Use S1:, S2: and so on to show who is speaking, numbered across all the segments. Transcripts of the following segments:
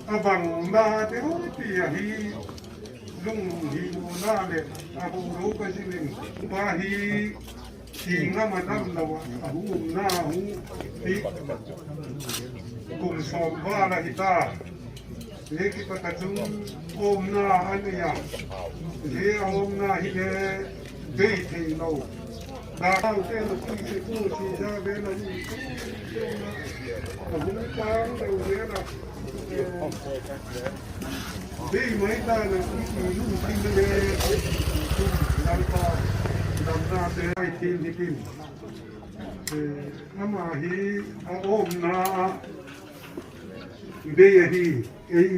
S1: abang na te ho ti hi lung hi na le abu ro ka sin ba hi thì nga mà năm đầu hú na hú đi cùng sòm va là kita thế cái bắt chúng ôm na anh ấy thế ôm na hi thế đây thì đâu đã cái là cái sự cố thì ra bên là gì cũng tăng đầu thế là đi mấy ta là cái lúc kinh tế làm sao làm ra để ai tin thì tin mà hi ôm na đây hi ấy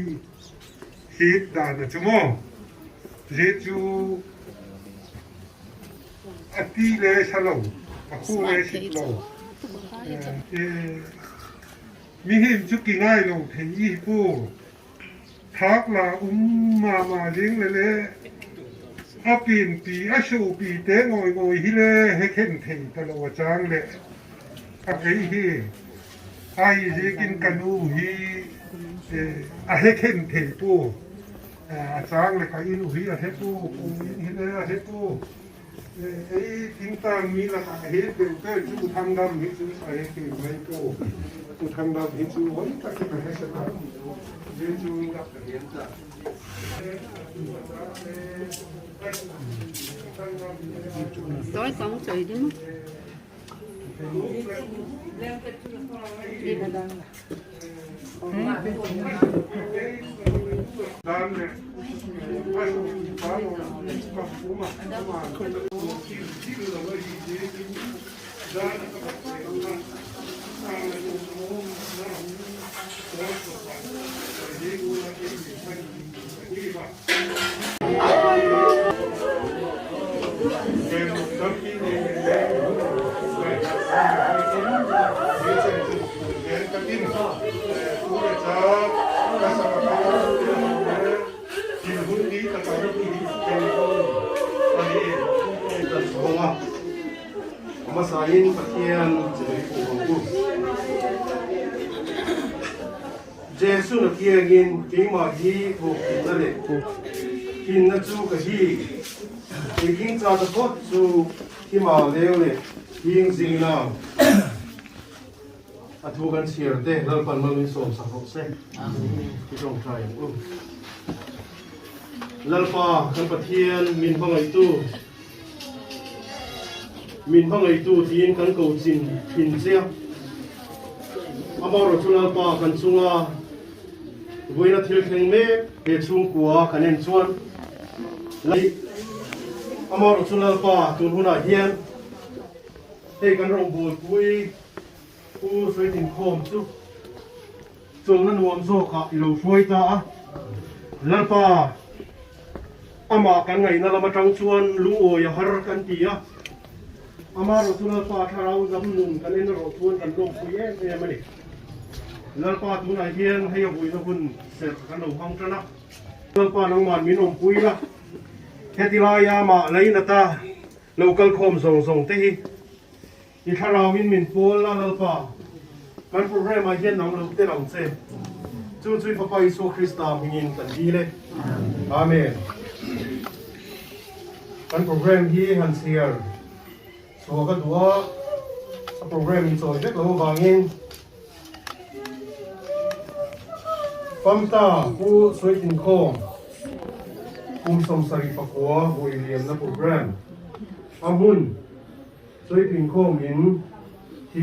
S1: hít đàn là chúng không dễ chú ati le salong aku le sitlong mi hin chu ki ngai lo thei yi pu thak la ma ling le apin pi asu pi te ngoi hi le he khen thei ta lo chang le a ei hi ai ji kin kanu hi a he khen thei pu a chang le ka inu hi a he pu hi le a he pu ấy chúng ta nghĩ là hết về cái chú tham đam hết chú phải hết cái mấy cô chú tham đam hết chú ấy các cái hết sẽ làm để chú gặp được hiện tại
S2: tối con chơi đi mất đi vào đâu
S1: dan ne
S3: masahin patian jadi pungku. Jesu nak kiagin kima hi bukin nade. Kin na chu kahi. Iking sa takot chu kima leo le. King zingna. Atugan sierte lalpan mamin som sakok se. Kitong try. Lalpa kan patian min pangai tu. Min pangai tu tin kan kau jin hin sia amaro chunal pa kan chunga voina thil kheng me he chung kwa kanen chuan lai amaro chunal pa tun huna hian he kan rong bol pui pu soi tin khom chu chung nan nuam zo kha ilo foi ta lalpa ama kan ngai na lama tang chuan lu o ya har kan ti a amaro tunal pa tharau zam nun kanin ro tuan kan long puye me mani lal pa tunai hian hei bui na hun se kan lo hang tana lal pa nang man min om pui la hetila ya ma leina ta local khom zong te hi i tharau min pol la lal pa kan program a hian nang lo te long che chu chui papa isu krista hingin kan di le amen kan program hi han siar so ka dua sa program in so jet lo bangin pamta pu soi tin khom kum som sari pakwa William na program amun soi tin khom in ti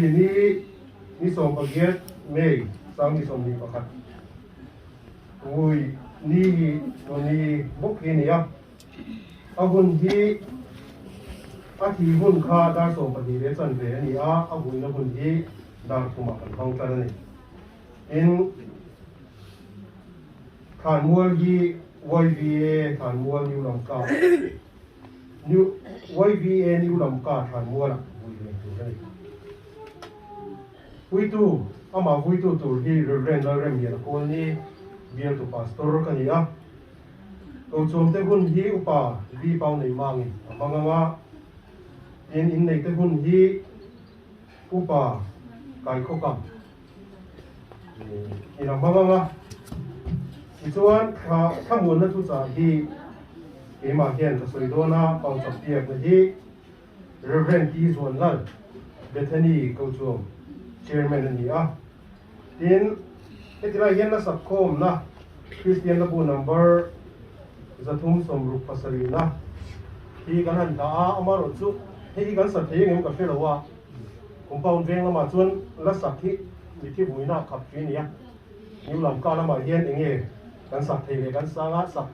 S3: ni som pagiat mei sang ni som ni pakat ui ni bok ni ya amun hi a thi hun kha dar so padi le chan ve ani a bui na hun hi dar kuma kan thong tan ni in than mual hi YVA than mual new lam ka new YVA new lam ka than mual bui le tu ni hui tu ama hui tu hi reverend la rem ya ko ni bial tu pastor ka ni a to chom te hun hi upa vi pau nei mangi amanga in nei te hun hi upa kai khokam ina mama chuan kha mun na chu cha hi ema hian ta soi do na pau chap tiak na hi Reverend T Zon Lal Bethany ko chu chairman ni a tin etira hian na sak khom na Christian na bu number zathum som rup pasari na hi kan han ta amaro chu hi kan sa thei ngem ka fe lawa compound veng lama chuan la sak hi mi thi buina khap chi ni a niu lam ka lama hian enge kan sak thei le kan sanga sak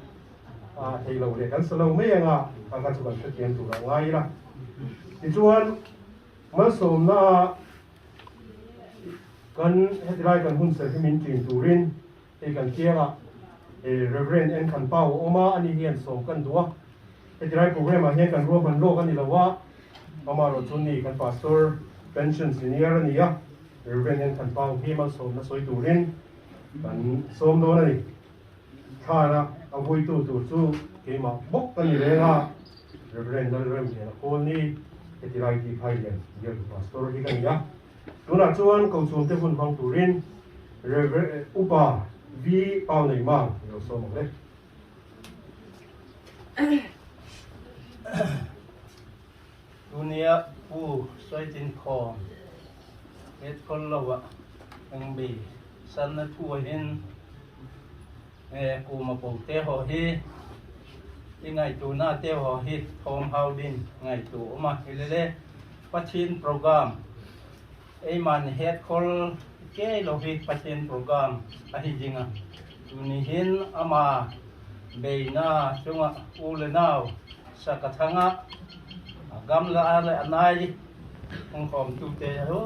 S3: thei lo le kan salo me anga ka chu kan thiam tu la ngai la ti chuan mal som na kan hetrai kan hun se min tin turin e kan kianga Reverend en kan pau oma ani hian som kan duwa hetrai program a hian kan ro ban lo kan ni lawa amaro chuni kan pastor pension senior ani ya Reverend en kan pau hi mal som na soi turin kan som do na ni thana avoi tu chu ke ma bok kan ni lenga Reverend dal rem ni ko ni hetrai ki phai len ya pastor hi kan ya tuna chuan ko chum te hun hang turin Reverend upa vi pau nei mang yo som le
S4: dunia pu soi tin kho et kon lawa ang bi san na thu hin ku ma po te ho hi ngai tu na te ho hi thom hau din ngai tu ma hilele pathin program ei man het khol ke lo hi pathin program a hi jinga tuni hin ama beina chunga ulenau sakathanga gamla ale anai ong khom tu te ho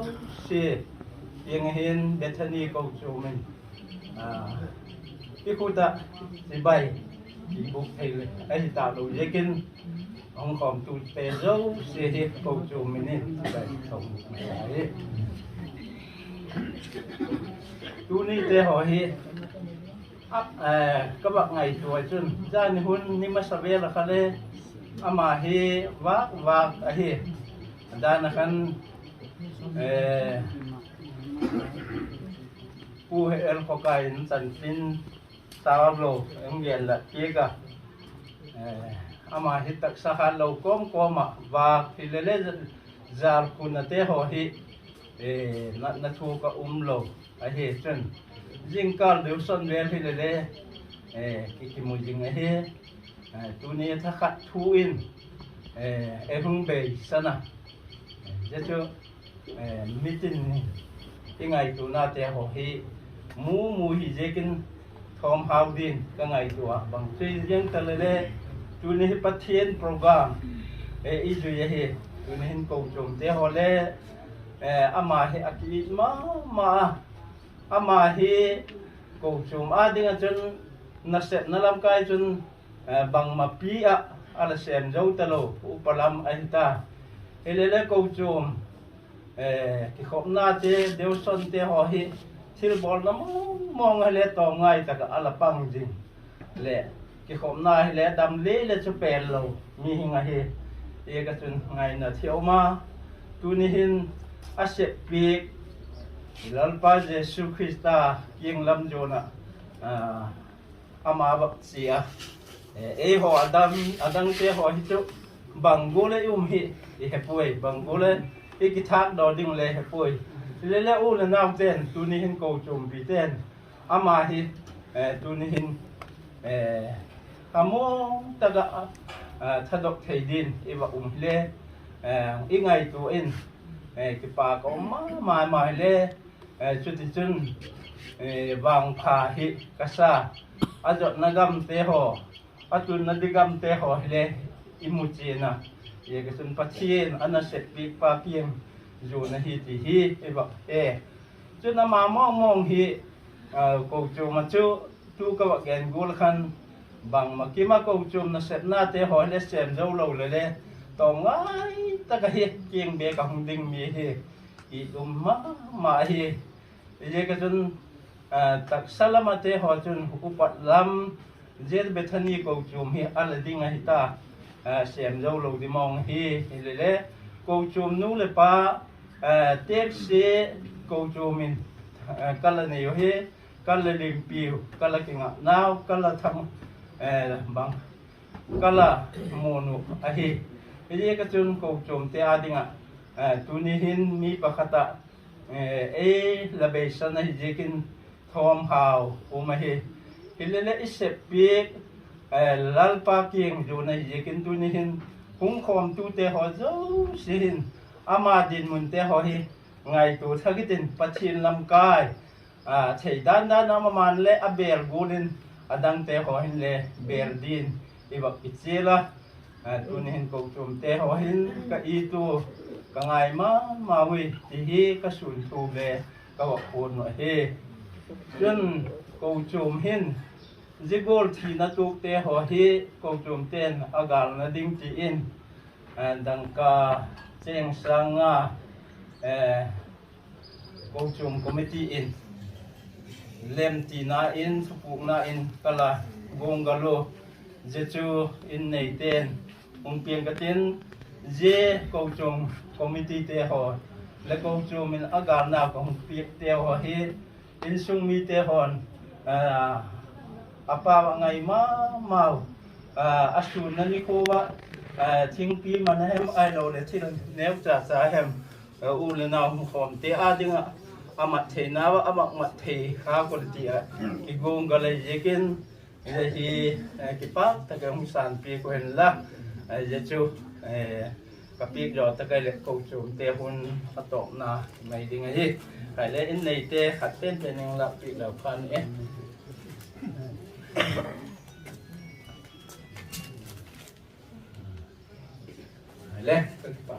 S4: si yeng hin Bethany ko chumen ki khuta si bai ki buk thei ai ta lo yekin ong khom tu te zo si hi ko chumen ni bai thong ai tu ni te ho hi các bạn ngày tuổi chun ra ni hun ni ma sabe la khale ama hi wa hi dan kan pu el khokai san tin tawlo em gen la kiega ama hi tak sa khan lo kom koma wa hilele zar kunate ho hi na thu ka lo a hi chen jingkal deu son vel hilele ki mu jing he tu ni tha khat thu in hung be sana je chu mitin ni ingai tu na te ho hi mu hi jekin thom hau din ka ngai tu bang tui jeng talele tu ni pathian program i ju ye he tu ni hin ko chom te ho le ama he aki ma ama hi ko chum adinga chun na set na lam kai chun bang ma pi a ala sem zo talo upalam ahita elele ko chum ki khop na te deu son te ho hi thil bol na mong hele to ngai ta ka ala pang jing le ki khop na hele dam le chu pel lo mi hinga hi e ka chun ngai na thiau ma tu ni hin a se pi lalpa Jesu Krista king lam jona ama bak sia ho adam te ho hi chu bangole hi hepoi bangole ki thak do ding le hepoi le u le naw ten tu ni hin ko chum bi ten ama hi tu ni hin amo taga thadok theidin iwa le ingai tu in ki pa ko ma le chuti chun wang pha hi kasa ajot nagam te ho atun nadigam te ho le imuchina ye ka sun pathin ana set pi pa piem ju na hi ti hi eba chuna ma mong hi ko chu ma chu tu ka wa gen gul khan bang ma ki ma ko chu na set na te ho le sem zo lo le to ngai ta ka hi kieng be ka hung ding mi hi i ma hi ye ka chun tak salamate ho chun upat lam jet Bethany ko chum hi ala dinga hita sem zo lo di mong hi le câu chôm nú le pa tết xe câu chôm mình cái là nhiều hết cái là liềm piu cái là cái ngã nào cái là thằng bằng cái là monu ahi jadi cái chun câu chôm te ading tunihin mi pakata la besan na hijikin thom hào umahi hilele isep piek lalpa kieng juna hijikin tunihin hung khom tu te ho zo sin ama din mun te ho hi ngai tu thagitin pathin lam kai thei dan dan ama man le aber gunin adang te ho hin le ber din ibak ichela tunihin ko chum te ho hin ka itu ka ngai ma wi ti hi ka sun tu le ka wa pon no he chun ko chum hin zigol thi na tu te ho hi ko chum ten agal na ding ti in dang ka cheng sanga ko chum committee in lem ti na in supuk na in kala gongalo jechu in nei ten piang ka tin je ko chum committee te ho le ko chum in agar na ko piek te ho hi in sung mi te hon apa ngai mau asun na ni ko wa thing pi man hem ai lo le thil neu cha cha hem u le na mu khom te a dinga amat the na wa amak mat the kha ko ti a ki gong ga le yekin le hi ki pa ta ga mu san pi ko hen la je chu ka pi jo ta ga le ko chu te hun atop na mai dinga hi kai le in nei te khat ten te ning la pi la phan e le pa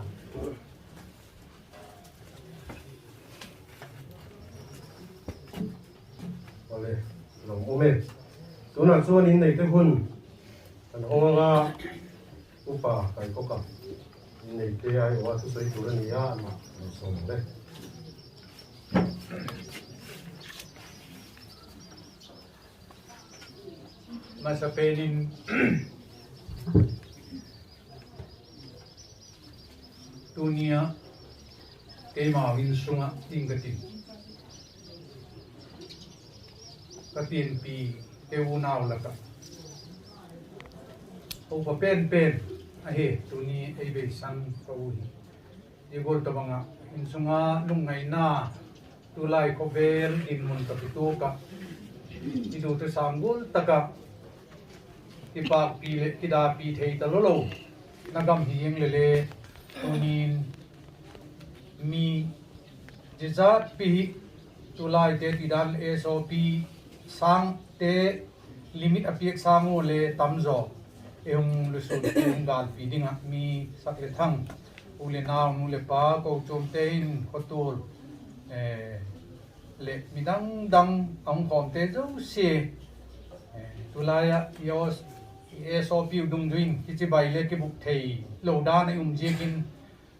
S3: ole long ome tu na chuan in nei te hun an honga upa kai ko ka in nei te ai wa tu sei tu ni ya ma so le
S5: masa penin dunia tema win sunga tingkatin katin pi teunau laka o pa pen ahe tuni ai be san kaui igol tabanga in sunga lungai na tulai ko vel in mun kapito ka idu te sanggul taka tipak pi le kida pi thei talolo nagam hieng le tunin mi jizat pi tulai te tidan sop sang te limit apiek sango le tamzo eung lusul eung gal pi dinga mi sakle thang ule naw nu le pa ko chom te in khotul le midang dang ang khom te zo se tulaya yos sop dung duing ki bai le ki buk thei lo da ne jekin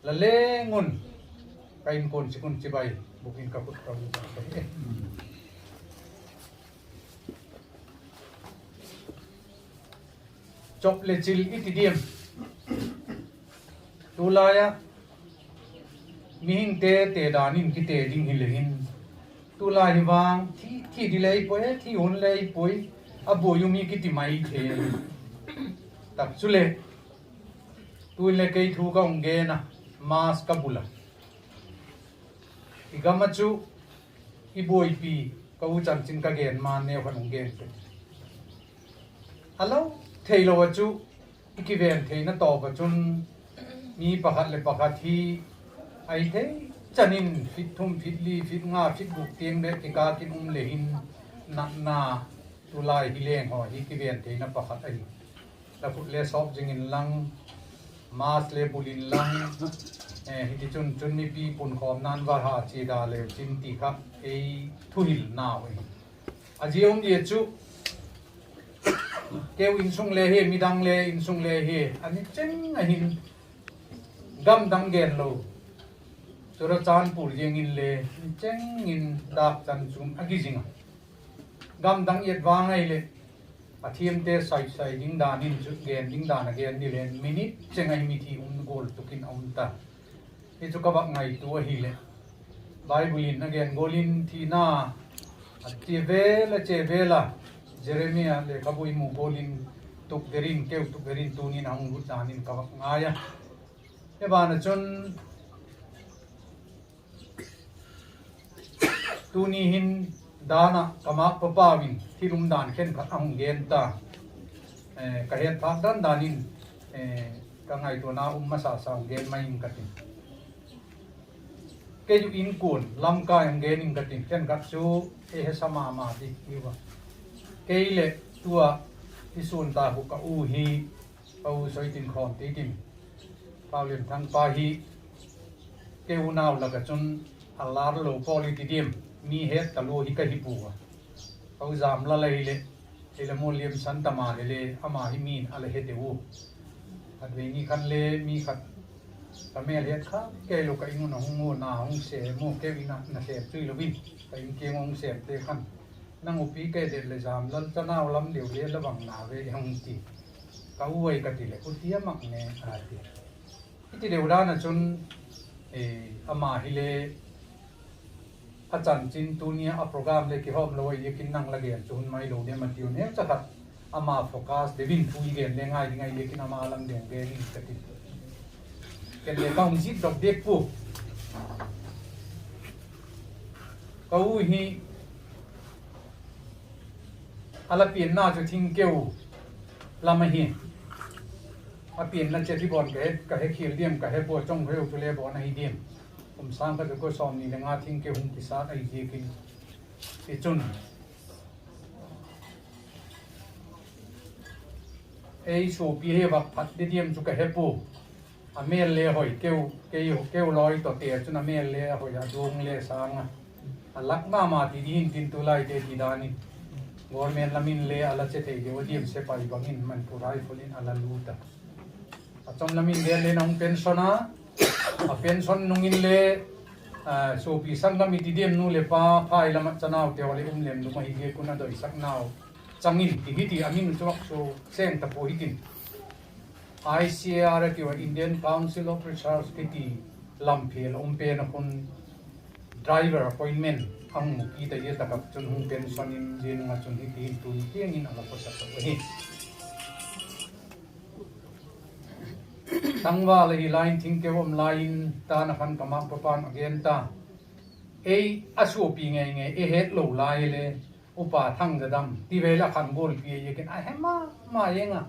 S5: la le ngun kain kon sikun ci bai bukin kaput ka chop le chil itidiam tulaya mihing te danin ki te ding hilehin tulai wang thi dilei poi thi on lei poi abo yumi ki ti mai the tak chule tu le kei thu ka onge na mas kabula igamachu iboi pi ka u chan chin ka gen man ne khan onge alo thailo chu ikiven theina to ka chun mi pakhat le pakhat hi ai the chanin fit thum fit li fit nga fit buk tieng de ki ka kin le hin na tulai hi leng ho hi kiven theina pakhat ai la phut le sop jingin lang mas le bulin lang hi chun ni pi pun khom nan war ha chi da le chin ti khap ei thuhil naw ei ajiom ye chu kêu in sung le he midang le in sung le he ani cheng a hin gam dang gen lo sura chan pur jeng in le cheng in dak chan chum agi jinga gam dang yet wang ai le athiam te sai ding dan in chu gen ding dan again ni len minute cheng ai mi thi gol tukin ta hi chu ka bak ngai tu hi le Bible in again golin thina ativela chevela Jeremiah le kabui mu golin tuk derin keu tuk derin tunin ang gutanin ka bak ngaya e bana chun tuni hin dana kamak papawin thilum dan khen khat ang gen ta ka het phak dan danin ka ngai to na masa sa gen mai in katin ke ju in kun lam ka ang gen in katin khen khat su e he sama ma di kiwa ke le tua isun ta hu ka u hi au soi tin khom ti tin pau len thang pa hi ke u naw la ka chun alar lo politidium mi het ka lo hi ka hi pu au zam la lai le ele mo liam san ta ma le ama hi min ala he de u at ve ni khan le mi khat ka me le kha ke lo ka inu na hu na hu se mo ke wi na se chui lo bin ka in ke ngong se te khan nang upi ke de le zam lan cha naw lam liu le la bang na ve hong ti ka u ai ka ti le u ti mak ne a ti ti de uda na chun ama hi le achan chin tunia a program le ki hom loi yekin nang lage chun mai lo ne matiu ne chakhat ama focus de bin thui gen le ngai yekin ama lang de ge ni kati ken le bang jit dok dek pu kau hi ala pin na chu thing keu lama hi a pin na che thi bon ka he khil diam ka he po chong heu tu le bon hi diam sang ka ko som ni nga thing ke hum ki sa ai je ki e chun ei so pi he ba phat de diam chu ka he pu a mel le hoi keu loi to te chun a mel le hoi a dong le sang a lak ma ma ti din tin tu lai te ti dani government lamin le ala che te de diam se pai bangin man purai folin ala luta a chom lamin le nong pensiona a pension nungin le so pi sang lam ti dem nu le pa phai lam chanaw te wale lem lu mai ge kuna doi sak naw changin ti hi ti amin chuak so seng ta po hitin ICR ki wa Indian Council of Research ki ti lam phel pe na kun driver appointment ang mu ki ta ye ta kap chun hung pension in je nga chun hi ti tu tiang in ala ko sa to hi tangwa le line thing ke om line ta na khan kamak papan again ta ei asu pi nge nge e het lo lai le upa thang da dam ti ve la khan bol pi ye ken a he ma yenga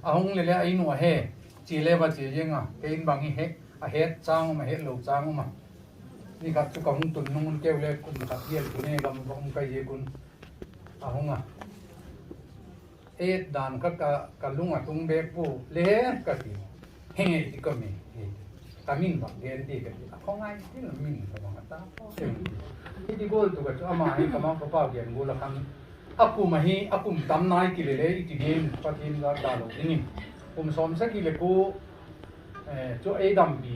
S5: a hong le ai no he chi le ba chi yenga kein bang he a het chang ma het lo chang ma ni ka chu ka hung tun nung ke le kun ka hiel tu ne gam bang ka ye kun a honga e dan ka lunga tung be pu le ka ti henge ti ko me tamin ba gen ti ka khong ai ti la min ka ba ta ti ti gol tu ka ama hi ka ma pa gen gol khang apu ma hi apum tam nai ki le ti gen patin ga da lo ni som sa ki le ku cho e dam bi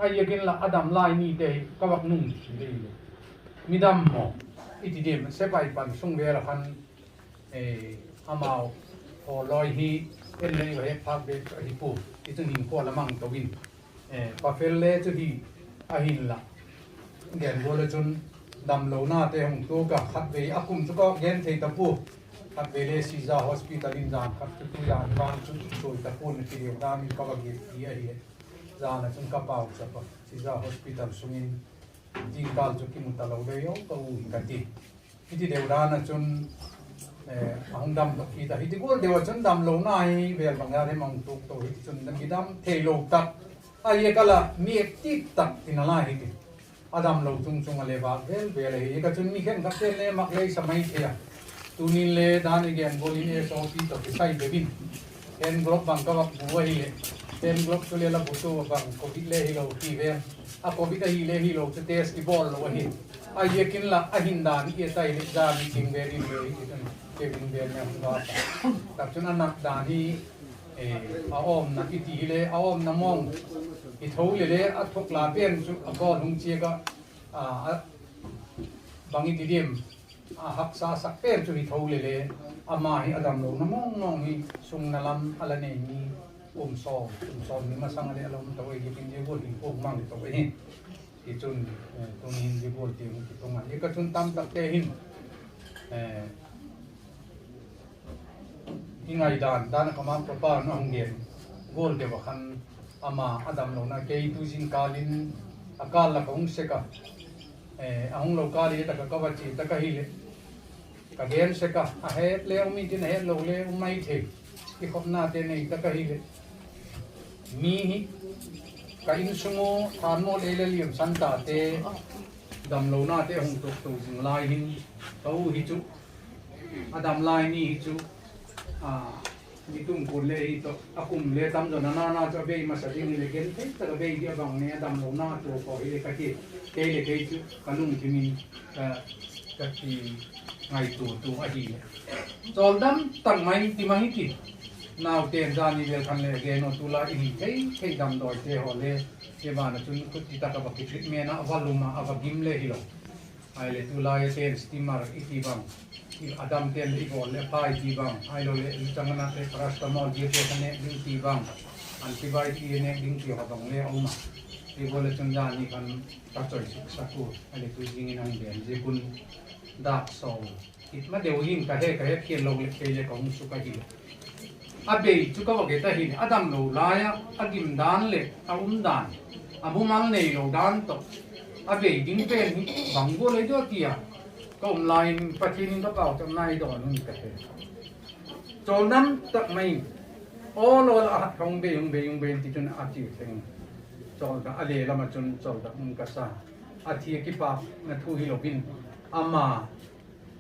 S5: ai ye gen la adam lai ni te ka bak nung le mi dam mo ti dem se pai pan sung ve la khan amao o loi hi en le he phak be hi pu ti chu ning ko la mang to win pa fel le chu hi a hin la gen go le chun dam lo na te hong to ka khat ve akum chu ko gen thei ta pu khat ve le siza hospital in jan khat tu ya ban chu choi ta pu ni ti da min ka ba gi ti a hi jan chun ka pau cha pa siza hospital sungin jing kal chu ki mu ta lo le yo to ka ti ti de da na chun ang dam to kita hiti gol dewa chun dam lo nai vel banga re mang tuk to hiti chun dam gidam thei lo tak ai kala mi ti tak tinala hiti adam lo chung chung ale ba vel hi ka chun mi khen ka te le mak le samai thea tunin le dan again bolin e so pi to sai bebin en group bang ka bu hi le en group to le la bu to bang ko bi le hi lo ti ve a ko bi hi le hi lo te test ki bol lo hi ai yekin la ahin dan e tai le da mi king ve ri le hi Kevin Bernard ba tak chun anak dan hi aom na iti le aom na mong i thau le a thok la pen chu a go hung che ga bangi ti dim a hak sa sak pen chu i thau le ama hi adam lo na mong hi sung na lam ala ne ni ซอมนี่มาสั่งอะไรเราตัวเองกินเยอะกว่าที่พวกมั่งตัวเองที่จนตรงนี้เยอะกว่าที่มันตรงนั้นนี่ก็จนตามตักเตหินที่ไงด้านเขามาประปาน้องเดียนโกลเดว่าคันอามาอดัมเรานะเกยตุจินกาลินอากาลละของเสกะอาหงเรากาลีตะกะวัจิตะกะฮิเลกะเกนเสกะอาเฮเลอุมิจินเฮโลเลอุไมเทที่ขบนาเตเนตะกะฮิเลมีฮิกะอินสงโอทานโมเลเลลิมสันตาเตดัมโลนาเตหงตุกตุจิงลายหินเต้าฮิจุอดัมลายนี่ฮิจุItung kulle ito akum le tam do na cho be ma sa ding le gen te ta be dia bang ne dam lo na to ko ile ka ki ke le ke chu kalung ki min ka ki ngai tu a hi chol dam tang mai ti mai ki naw ten da ni le khan le ge no tu la hi ke dam do te ho le ke ba na chun ku ti ta ka ba ki me na avaluma avagim le hi lo ai le tu la ye ten steamer iti bang Adam ten igol le pai ti bang ai lo le changana te paracetamol je te kane ding ti bang antibiotic ne ding ti ha bang le oma igol le changja ni kan ta choi sa ku ai le tu jing nang ben je kun dak so it ma deu hin ka he kien lo le ke le ka hum su ka hi abe chu ka ge ta hi Adam lo la ya agim dan le dan abu mal nei lo dan to abe ding pen bang go le do ti yaก็ลายปฏิทินก็เก่าจำนายดอนนี่ก็เป็นโจนั้นตักไม่โอ้โลละคงเบยงที่จนอาทิตย์เองโจกับอะไรละมาจนโจกับมุงกษาอาทิตย์กี่ปากนัทุฮิโลบินอามา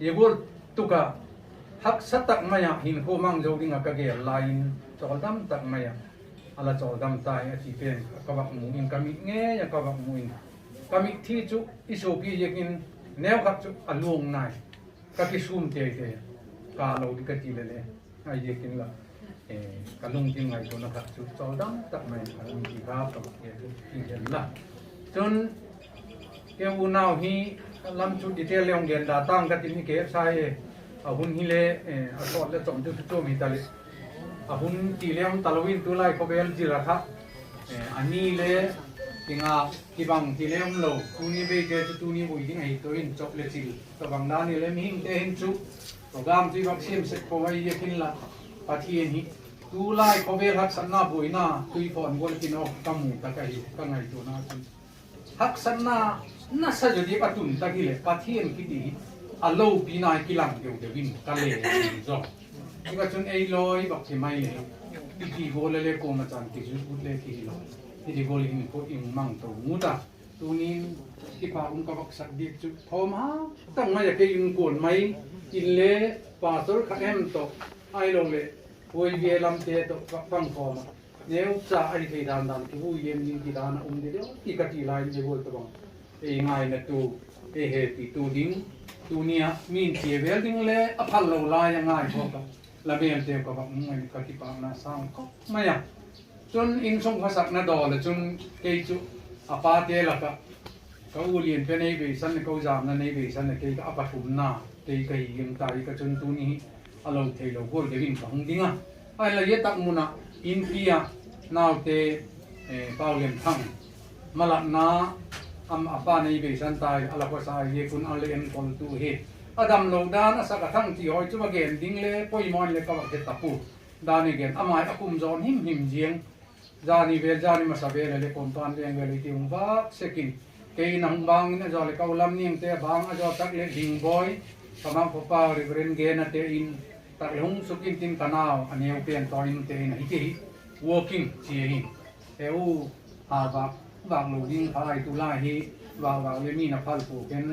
S5: เยบุลตุกะฮักสัตตักไม่หินโคมังโจดิ้งกับเกลลายโจดำตักไม่อะไรโจดำตายอาทิตย์เป็นกับบักมูอินกามิเงี้ยกับบักมูอินกามิที่จุอิโซปีเยกินแนวขับจุอารมณ์นายก็คิดซูมเตะกาโลดิกติเลยไอ้เด็กนี่ละกาลุงจริงไงตัวนักขับจุจอดังตักไม่ขับมีที่ภาพกับเกี่ยวกับที่เห็นละจนเกี่ยวน่าวฮีลำชุดดีเทลเรื่องเรียนดาตั้งกันที่นี่เก็บใช้อาหุ่นฮิเลอาสอดและจอมจุดโจมีตาลิอาหุ่นตีเลี้ยงตะลวินตัวไล่เขาเบลจิระคะอันนี้เลยที่งาที่บางที่เลี้ยงโลตัวนี้ไปเจอตัวนี้บุยที่ไหนตัวนี้จบเลยสิตัวบางด้านนี่เลยมีหิ้งเต็มจุโปรแกรมที่วัคซีนเสร็จพอไว้ยังกินละปฏิเนี้ตัวไล่เขาเบลฮักสันนาบุยน่าคุยฝนวนกินออกกำมูตะไคร้ก็ไงตัวน่าจุฮักสันนาน่าสะดุดีปตุนตะกี้เลยปฏิเนี้คิดดีอโลปีนายกิลังเดียวเดวินกันเลยจ้ะที่ว่าจนไอ้ลอยบอกที่ไม่เลยที่โบเลเลโกมาจันที่จุดบุเลที่ลอยที่โบเลหินโคอิมมังตัวงูตาตัวนี้ที่พาอุ้มกับสักดิจุดพอมาตั้งมาจากยิงกวนไม่อินเล่ปาสุรขันเอ็มตัวไอ้ลงเลยโวยเวลัมเตตัวฟังพอมาเนี่ยจ่าไอ้ที่ด้านที่ผู้เยี่ยมยิงที่ด้านอุ้มเดียวที่กติลายที่โบลตัวบังไอ้ง่ายนะตัวไอ้เหตุตัวดิ้งตัวเนี้ยมีนเสียเวลดิ้งเลยอภัลโลลายยังง่ายพอกับละเบียนเตียวกับบังไม่กติปานาสร้างก็ไม่ยังจนอินทรงภาษาหน้าดอลจนเกยจุอาปาเตละกะเขาเรียนเป็นในเวสันเขาจำนั่นในเวสันเกยก็อาปาถุนนาเกยก็ยังตายก็จนตัวนี้อารมณ์เทโลโกลเดวินของดิ้งอ่ะไอ้ละเยตักมุนะอินพียนาวเตเปาเลียนทั้งมาละนาอาปาในเวสันตายอลาภาษาเยคุณอัลเลนคนตัวเฮอดัมโลดานสักทั้งที่หอยจุบเกนดิ้งเล่ปอยมอนเล่ก็ว่าเกตัปูดานิเกนอามาอาคุมจอนหิมเจียงจานิเวจานิมาสเบลเล่คอมปานเรียงเวลิที่อุบักเซกินเกยนังบางเนี่ยจอเล่เขาลำนิ่งเตะบางอาจอตักเล่ดิงบอยกำลังพบปะริเวณเกนเตอินตักเล่หงสุกินตินกันาวอันนี้เอาเป็นตออินเตอินฮิติ walking เชียหิเอวอาบางโลดิ้งพายตุลาฮีบางเลมีนับพัลผูเป็น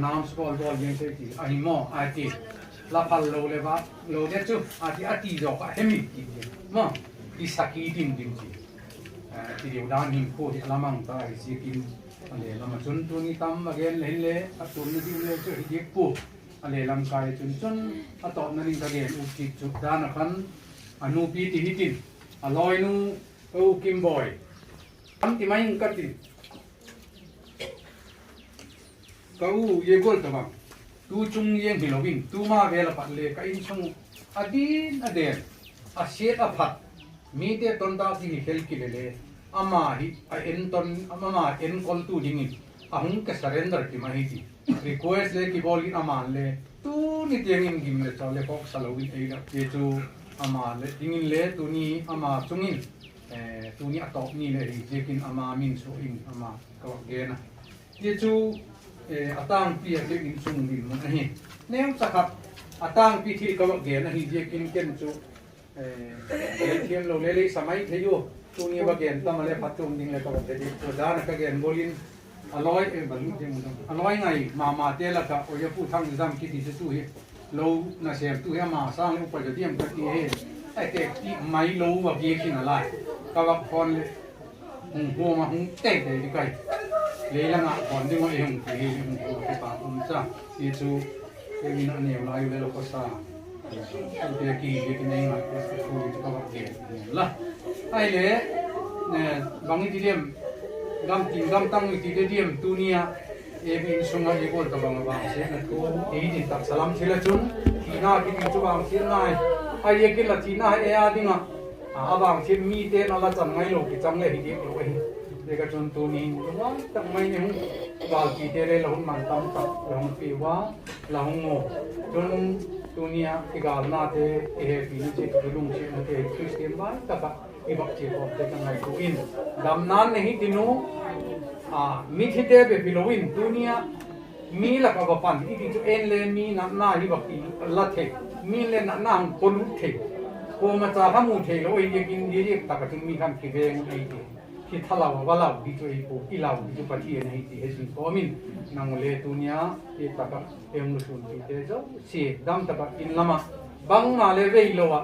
S5: น้ำสกอลบอลยังเซติอันนี้มออาทิลาพัลโลเลบะโลเดจูอาทิจอกเฮมิติมอที่สักดินจีที่เดียวด้านหิมโคที่ละมังตายสิกินอันนี้ละมาจนตัวนี้ตั้มมาเกนเล่นเล่ตัวนี้ที่เล่เจอที่เด็กปูอันนี้ลำกายจนตอนนั้นก็เกนอุกิจุดด้านขันอนุปีติหิตินอลอยนูเอาคิมบอยทำที่ไม่ยังกัดติก็เยกอลตัวบังตูจุงยังหิโลวินตูมาเวลาปัดเล่ก็อินชงอดีนอเดนอาเชียอพัด มีเตตนตาที่เฮลกิเลเลอามาฮิเอ็นตนอามาเอ็นคอลตูดิงิอาหุงก็ surrender ที่มาฮิติ request เลยที่บอกอินอามาเลยตูนี่เตียงอินกิมเลยชาวเลก็สลาวิเองเยจูอามาเลยดิงินเลยตูนี่อามาจุงินตูนี่อัตอบนี่เลยเจกินอามามินโซอินอามาก็เกนะเยจูอัตางปีเจกินซุงดินมันนี่เนี่ยสักครับอัตางปีที่ก็เกนะฮิเจกินเกนจูเทียนโลเลเลสมัยเทโยตูนี้ว่าเกนตั้งมาเลยพัดจุงดิ้งเลยก็เด็กตัวด้านก็เกนบอลินอร่อยบรรลุเต็มหมดอร่อยไงมาเตละก็โอ้ยพูดทั้งจำคิดดีสุดที่เราน่าเสียตัวเฮมาสร้างอุปกรณ์เตรียมกันที่เฮไอ้เด็กที่ไม่รู้ว่าเกี่ยกินอะไรก็ว่าคนหัวมาหุ่นเตะเลยดีกว่าเลยละงะคนที่ว่าเองที่หุ่นหัวที่ปากหุ่นจ้าที่จูเป็นมินอันเนียวลายเลยเราก็สร้างตัวเกี่ยกินเองมาก็สุดที่ก็ว่าเกี่ยละไอ้เล่เนี่ยบางทีเดียมกำกินกำตั้งวิธีเดียมตัวเนี้ยบินส่งให้คนตะบังบางเสียนะตัวที่ตักสลัมเชื่อจุนที่น่าที่มีจุบางเสียนายไอ้ยังกินละที่น่าเออาดิ้งอ่ะบางเสียมีเตนอะไรจังไงโลกิจังเลยที่เดียวเลยเด็กจนตัวนี้ว่าจังไม่เนี่ยบางทีเตเลยเราหุ่นมันตั้มตักเราหุ่นปีว่าเราหุ่นโง่จนตัวเนี้ยที่กาลน่าเตะปีนี้เจ็บตัวลุงเชื่อเตะคริสเตียนบ้านแต่ก็อีบักเจ็บออกเตะกันไงตัวอินดำน้ำเนี่ยที่นู้มีที่เดียบไปโลวินตัวเนี้ยมีหลักอวปันที่ที่เอ็นเลยมีหน้าที่บักที่ละเทมีเลยหน้าคนลุกเทโคมาจากข้ามูเทแล้วไอ้ยังกินดีๆแต่ก็ถึงมีคำคิดเองไอ้ที่ทะเลาะว่าเราดีตัวไอ้พวกที่เราดีตัวปฏิเสธที่เฮสินก็มินนั่งเลยตัวเนี้ยที่แต่ก็เอ็มรู้สึกที่เจ้าเสียดำแต่ก็อินละมาบางมาเลยเวโลวะ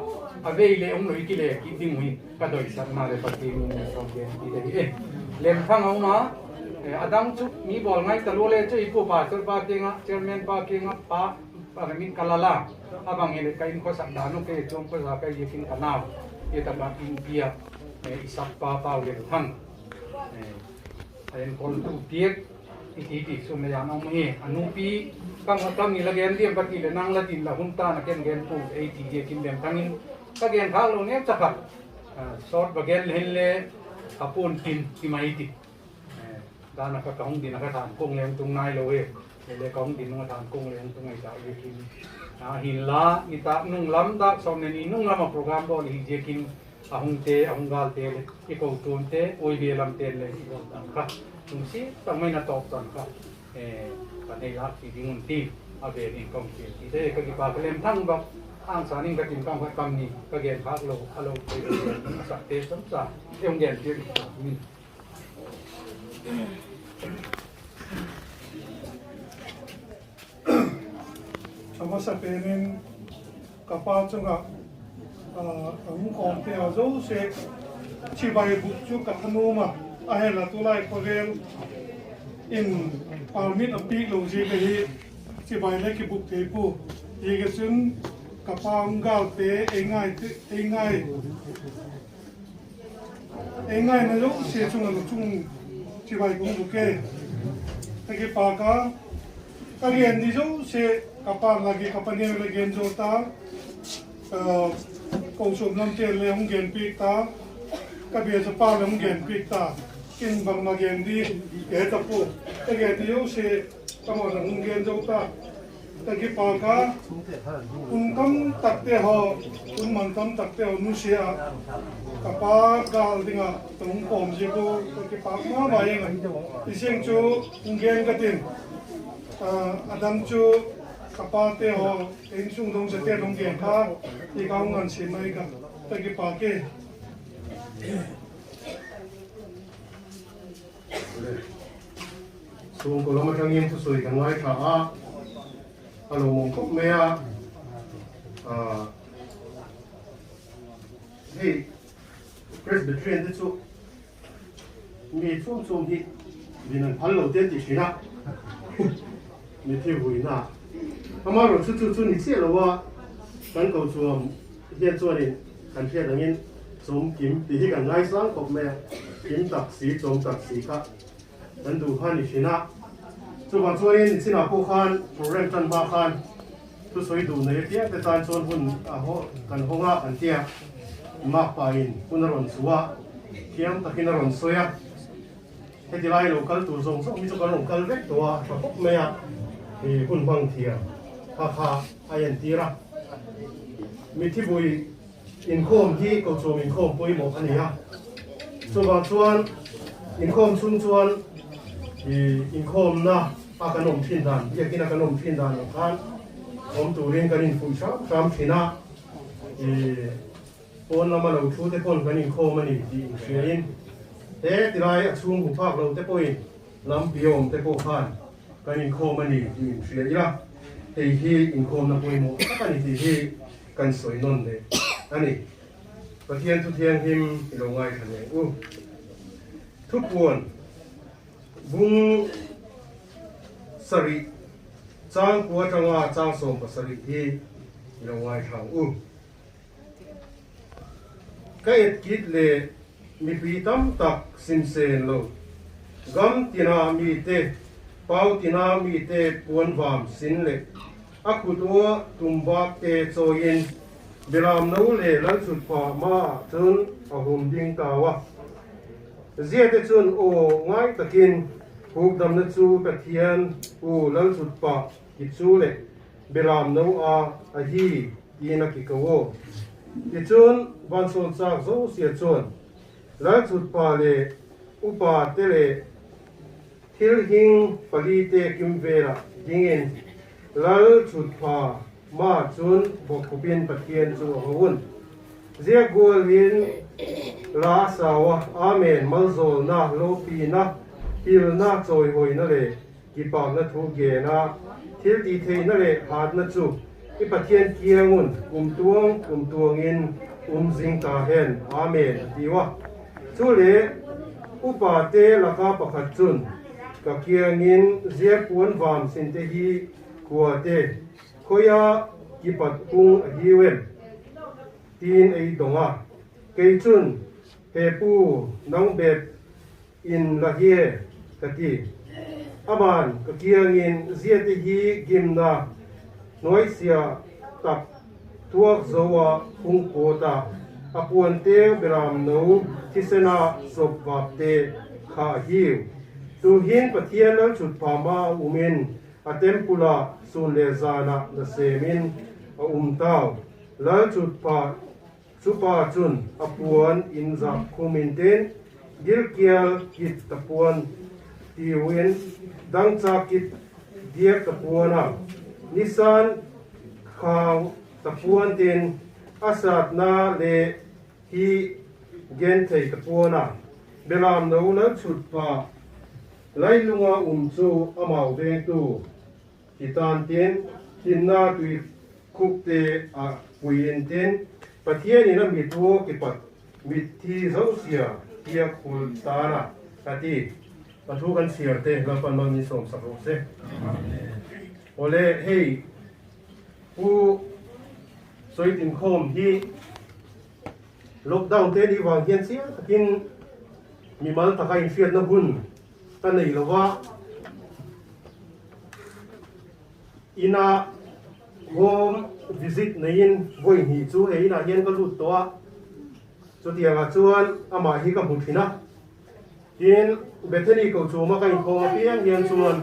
S5: เวเลยองค์หนุ่ยกิเลสกินดิ้งหุยก็โดยสัตว์มาเลยปฏิบัติสองเดือนที่เดียวเล่มข้างเอามาอาดังจุมีบอลไงตะลุเลยจุอีกูปาตัวปาเก่งอ่ะเชอร์แมนปาเก่งอ่ะปามินกาลาลาบางเรื่องก็อินข้อสัปดาห์นู้นก็จงข้อสัปดาห์ยิ่งกันน้ำยี่ตับอินเดียอิสัปปาเปาเรื่องทั้งเอ็นคนทุกเดียกที่สุนัยานเอามาให้อนุปีกังนี่ละเกนเดียมปฏิเลยนั่งละดินละหุ่นตานักเกนปูไอ้ที่เดียกินเดียมทั้งนี้ก็เกนข้าวลงเนี่ยจะขับสอดบะเกนเห็นเลยขับปูนกินที่ไม่ติดด้านนักกองดินนักทานกุ้งเลี้ยงตรงนายเลยเลยกองดินนักทานกุ้งเลี้ยงตรงไหนจะเอากินหินละนิตานุ่งล้ำตาสมนี่นุ่งล้ำมาโปรแกรมบอลที่จะกินอาหงเตอาหงกาลเตเลยอีกคนตูนเตโอยเบียลำเตเลยอีกคนต่างค่ะตรงนี้ต้องไม่น่าตอบต่างค่ะปัจจัยหลักที่ดิ้งตีอาเบริกองเชียร์ที่ได้ก็ที่ปากเล่มทั้งแบบอ้างสานิ่งกระดิ่งกองกำนี้ก็เกี่ยนพักโลฮัลโหลไปเรียนสักเตสมศักดิ์เอ็มเดียนเดียร์นี่
S1: sama sa penin kapal chunga ang kom te azo se chibai buk chu kathanoma ahela tulai kovel in palmit api lo ji be chibai le ki buk te pu ye sun kapam gal te engai na lo se chunga lo chung chibai buk buke ta ki pa ka again di jo se kapal lagi kapanya lagi jo ta kong sum nam te le hong gen pi ta ka be sa pa le hong gen pi ta kin bang na gen di e ta po again di jo se kamo na hong gen jo ta ta ki pa ka un kam tak te ho un man kam tak te ho nu se a kapa gal dinga tong pom ji ko ki pa ma ba yang iseng chu hong gen ka tin adam chu kapate ho eng sung dong se te dong gen kha ti kaung ngan si mai ka ta ki pa ke
S3: sung ko lama kang yem tu soi kan wai tha a alo mong kop me a hey presbyterian tu mi chung hi binan phalo te ti shina mi thi hui na amaro chu ni se lo wa kan ko chuam hian chuan in kan thia dangin chom kim ti hi kan ngai sang kop me kim tak si chom tak si kha kan du khan ni shina chu ba chuan in sina po khan program tan ba khan tu soi du nei tia te tan chon hun a ho kan honga an tia ma pa in punaron suwa kiam takinaron soya he dilai local tu zong zong mi chu kan local vek to a pok me a hun bang thia kha ayan tira mi thi bui in khom hi ko chu in khom poi mo ania chu bang chuan in khom chung chuan in khom na pa kanom thin dan ye kina kanom thin dan khan om tu rin kanin fu cha sam thina pon lama lo thu te pon kanin khom ani ti hriin te tirai a chung hu phak lo te poi lam piom te po khan kanin khom ani ti hriin ira te hi in khom na poi mo kani ti hi kan soi non le ani pathian tu thiang him lo ngai khane u thu pon bung sari chang kwa changa chang som pasari hi lo ngai thang u ka et kit le mi pi tam tak sim sen lo gam tina mi te pau tina mi te puan vam sin le akutua tumba te choin biram no le lan chut pa ma chun ahum ding tawa zia te chun o ngai takin huk dam na chu pathian u lan chut pa ki chu le biram no a hi ina ki kawo ki chun ban son chak zo sia chun lan chut pa le upa te le thil hing pali te kim vera dingin lal chut pa ma chun bok kupin pathian chu hawun zia gol hin la sawa amen malzol na lopi na pil na choi hoi na le ki pa na thu ge na thil ti thei na le hat na chu i pathian kiangun tuang in jing ta hen amen diwa chu le upa te laka pakhat chun ka kiangin zia puan vam sin te hi khua te khoya ki pat kung hi wen tin ei donga ke chun he pu nang bet in la hie kati aman ka kiangin zia te hi gimna noi sia tak tuak zowa kung kota apuan te biram no tisena sop vap te kha hiu tu hin pathian al chut phama umin atempula sun le zana na semin a tau la chut pa chupa chun apuan in za khumin ten gilkial kit tapuan ti wen dang cha kit diak tapuana nisan khaw tapuan ten asat na le hi gen thei tapuana belam no na chut pa lai lunga chu amau ve tu kitan ten kinna tui khuk te a puin ten pathian ina mi tu ki pat mi thi zo sia tia khul tara ati pathu kan siar te la pan ma ni som sa ro se ole hey u soi tin khom hi lockdown te ni wang hian sia takin mi mal ta kai fiat na hun ta nei lawa ina home visit nein voi hi chu he ina hian ka lut to a chu tianga chuan ama hi ka muthina in bethany ko chu ma kai khom piang hian chuan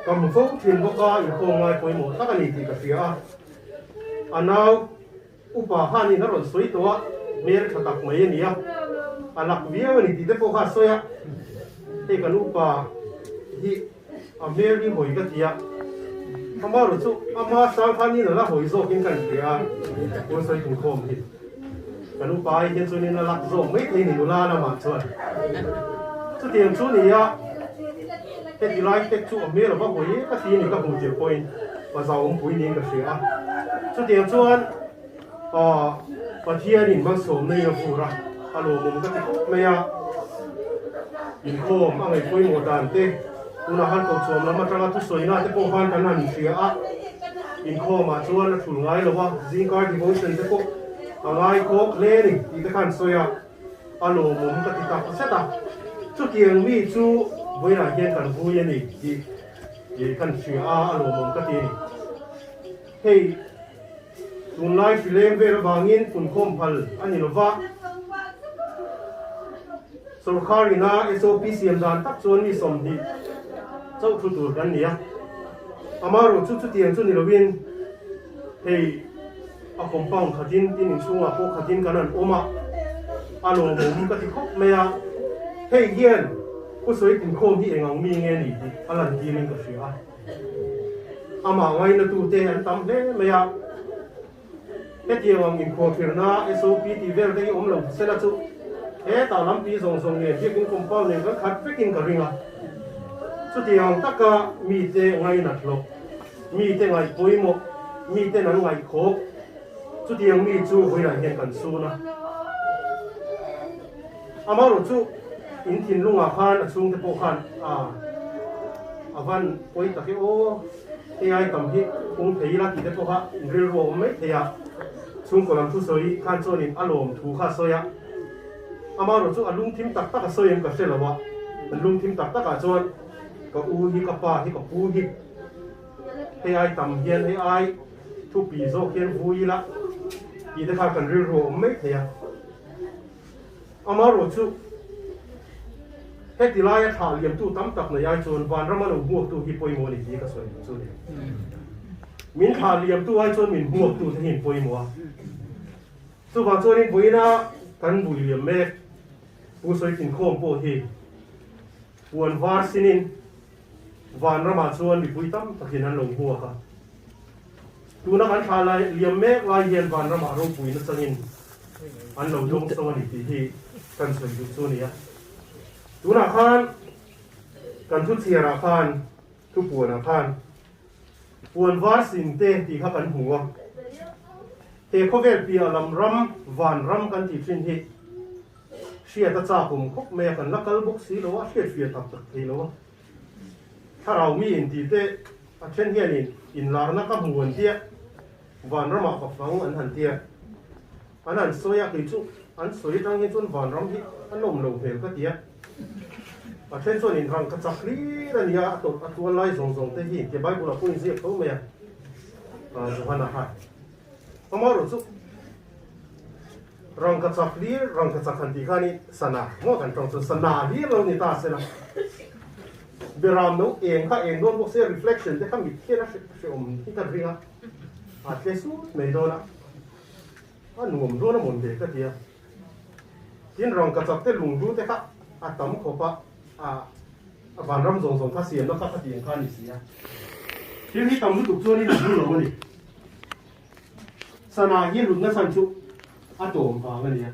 S3: kam fo thin boka in khom ngai poi mo ta ka ni ti ka fia anau upa hani na ron soi to a mer khatak mai nia alak viaw ni ti te po kha soya te kan upa hi a mer ni hoi ka tia ama ro chu ama sang khani na la hoi zo kin kan tia ko soi kun khom hi kan upa hi chen chu ni na lak zo mai ni ni la na ma chuan chu tiang chu ni ya te di lai te chu a mer ba hoi ka ti ni ka hu je point ba zau om pui ni ka sia chu tiang chuan pathian in mang som nei na fura alo mum ka ti meya in khom angai poi mo dan te una han ko chom lama tanga tu soina te po han kan han sia a in khom a chuan thul ngai lo wa zingkar devotion te po angai ko le ni ti te kan soya alo mum ka ti ta seta chu tiang mi chu boina hian kan hu ye ni ti ye kan sia a alo mum ka ti ni hey tun lai filem ve rawangin kun khom phal ani lova sarkarina SOP siam dan tak chon ni som hi chau thu tur kan nia amaro chu tiang chu ni lovin hei a compound khatin tin in sunga ko khatin kanan oma along bom ka ti khop mea hei yen ko soi tin khom hi engang mi nge ni alan ti ning ka sia ama ngai na tu te an tam le mea he tiang in ko firna SOP ti vel dei om lo sela chu he ta lam pi zong zong ne hi kin compound ne ka khat pekin ka ringa chu tiang taka mi te ngai na thlok mi te ngai poimo mi te nan ngai khop chu tiang mi chu hoi la hen kan su na amaro chu in thin lunga khan achung te po khan avan poi ta ke o ai tam hi kung thei la ki te po ha ril ro mai theya chung ko lam thu soi khan chon in alom thu kha soya amaro chu alung thim tak tak soyem ka selawa alung thim tak tak a chon ka u hi ka pa hi ka pu hi ai tam hian ai thu pi zo hian vui la ki te kha kan ril ro mai theya amaro chu heti lai tha liam tu tam tak na yai chon van ramano huak tu hi poi mo ni ki ka soi chu ni min tha liam tu ai chon min huak tu the hin poi mo chu ba chon in boina kan bui liam me pu soi tin khom po hi puan var sinin van rama chon mi pui tam takin an long huak ka tu na kan tha lai liam me lai hian van rama ro pui na changin an lo dong so ni ti hi kan soi du chu ni ya tu na khan kan thu chiara khan thu puan khan puan var sin te ti kha kan huwa te khovel pi alam ram van ram kan ti thin hi sia ta cha kum khop me kan lakal bok si lo wa fia tak tak thi lo tharau mi in ti te a then hian in lar na ka huan tia van rama ka fang an han tia anan soya ki chu an soi tang hi chun van ram hi anom lo hel ka tia a then chon in rang ka chakli rania to atwa lai zong zong te hi ke bai bula pun zi ko me a johana ha amaro chu rang ka chakli rang ka chakhan ti khani sana mo kan tong chu sana hi lo ni ta se na beram no eng ka eng don bo se reflection te kam mi khera se om hi ka ringa a te su me do na nuông luôn nó muốn để cái gì tin rong cả chọc te lùng du te khác tấm khổ pa van ram zong zong xiên nó khác tiền khan gì à tin hi tấm du cho ni lùng du rồi sana hi lùng nó san chu tôm vào cái gì